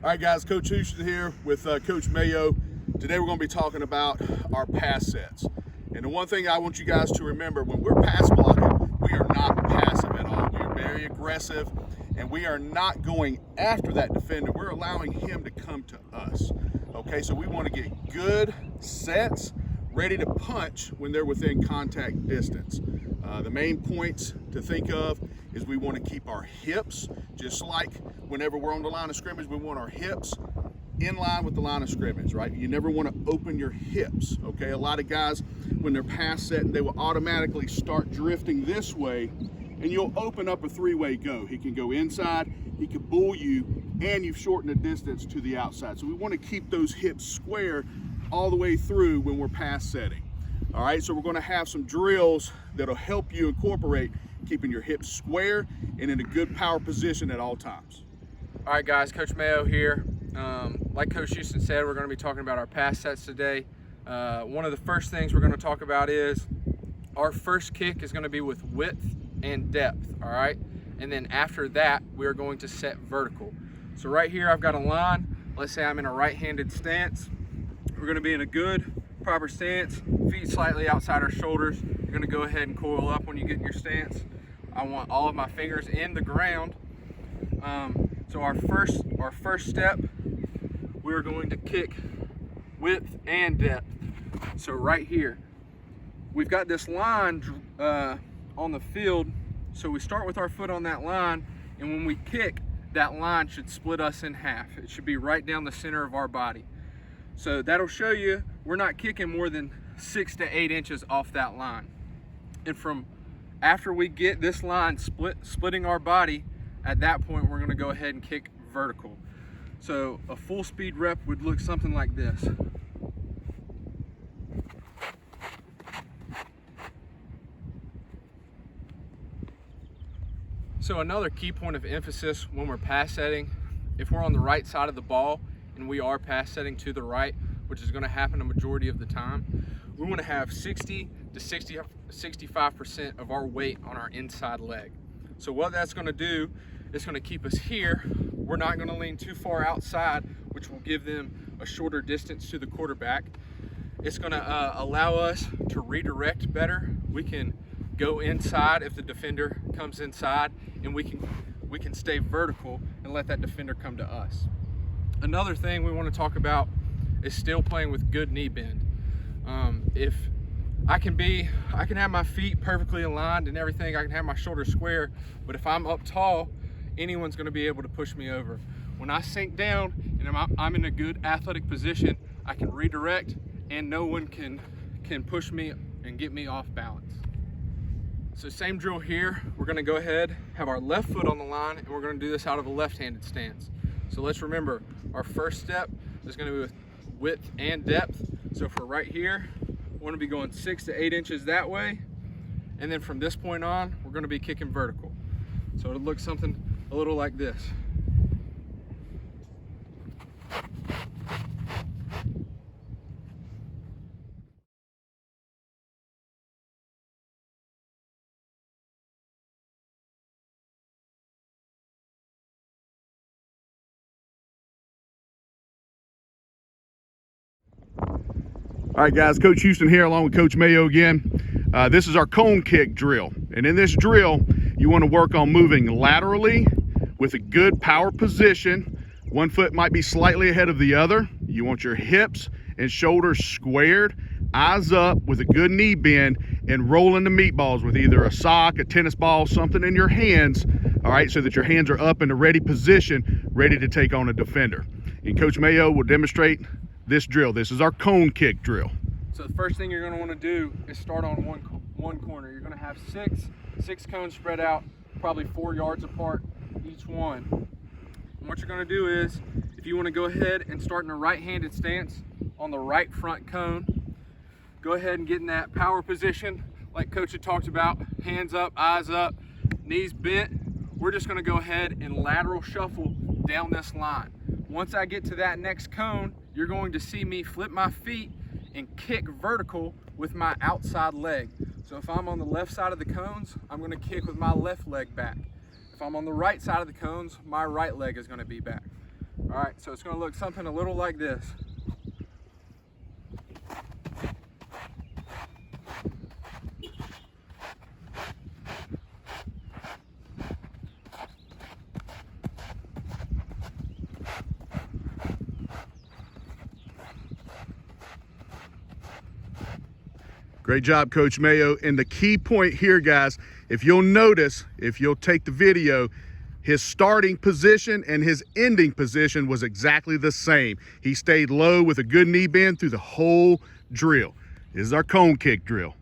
All right, guys, Coach Houston here with Coach Mayo. Today we're going to be talking about our pass sets. And the one thing I want you guys to remember, when we're pass blocking, we are not passive at all. We are very aggressive, and we are not going after that defender. We're allowing him to come to us. Okay, so we want to get good sets ready to punch when they're within contact distance. The main points to think of is we want to keep our hips, just like whenever we're on the line of scrimmage, we want our hips in line with the line of scrimmage, right? You never want to open your hips, okay? A lot of guys, when they're pass setting, they will automatically start drifting this way, and you'll open up a three-way go. He can go inside, he can bull you, and you've shortened the distance to the outside. So we want to keep those hips square all the way through when we're pass setting. All right, so we're going to have some drills that'll help you incorporate keeping your hips square and in a good power position at all times. All right, guys, Coach Mayo here. Like Coach Houston said, we're going to be talking about our pass sets today. One of the first things we're going to talk about is our first kick is going to be with width and depth, all right? And then after that, we're going to set vertical. So right here, I've got a line. Let's say I'm in a right-handed stance. We're going to be in a good, proper stance, feet slightly outside our shoulders. You're going to go ahead and coil up when you get in your stance. I want all of my fingers in the ground. So our first step, we're going to kick width and depth. So right here, we've got this line on the field. So we start with our foot on that line, and when we kick, that line should split us in half. It should be right down the center of our body. So that'll show you we're not kicking more than 6 to 8 inches off that line. And from after we get this line splitting our body, at that point we're going to go ahead and kick vertical. So a full speed rep would look something like this. So another key point of emphasis when we're pass setting, if we're on the right side of the ball and we are pass setting to the right, which is going to happen a majority of the time, we want to have 60 to 65% of our weight on our inside leg. So what that's going to do, it's going to keep us here. We're not going to lean too far outside, which will give them a shorter distance to the quarterback. It's going to allow us to redirect better. We can go inside if the defender comes inside, and we can stay vertical and let that defender come to us. Another thing we want to talk about is still playing with good knee bend. If I can have my feet perfectly aligned and everything, I can have my shoulders square, but if I'm up tall, anyone's going to be able to push me over. When I sink down and I'm in a good athletic position, I can redirect and no one can push me and get me off balance. So same drill here. We're going to go ahead, have our left foot on the line, and we're going to do this out of a left-handed stance. So let's remember, our first step is going to be with width and depth. So for right here, we're going to be going 6 to 8 inches that way. And then from this point on, we're going to be kicking vertical. So it'll look something a little like this. All right, guys, Coach Houston here along with Coach Mayo again. This is our cone kick drill. And in this drill, you want to work on moving laterally with a good power position. One foot might be slightly ahead of the other. You want your hips and shoulders squared, eyes up with a good knee bend, and rolling the meatballs with either a sock, a tennis ball, something in your hands, all right, so that your hands are up in a ready position, ready to take on a defender. And Coach Mayo will demonstrate this drill. This is our cone kick drill. So the first thing you're going to want to do is start on one corner. You're going to have six cones spread out, probably 4 yards apart each one. And what you're going to do is, if you want to go ahead and start in a right-handed stance on the right front cone, go ahead and get in that power position like Coach had talked about. Hands up, eyes up, knees bent. We're just going to go ahead and lateral shuffle down this line. Once I get to that next cone, you're going to see me flip my feet and kick vertical with my outside leg. So if I'm on the left side of the cones, I'm going to kick with my left leg back. If I'm on the right side of the cones, my right leg is going to be back. All right, so it's gonna look something a little like this. Great job, Coach Mayo. And the key point here, guys, if you'll notice, if you'll take the video, his starting position and his ending position was exactly the same. He stayed low with a good knee bend through the whole drill. This is our cone kick drill.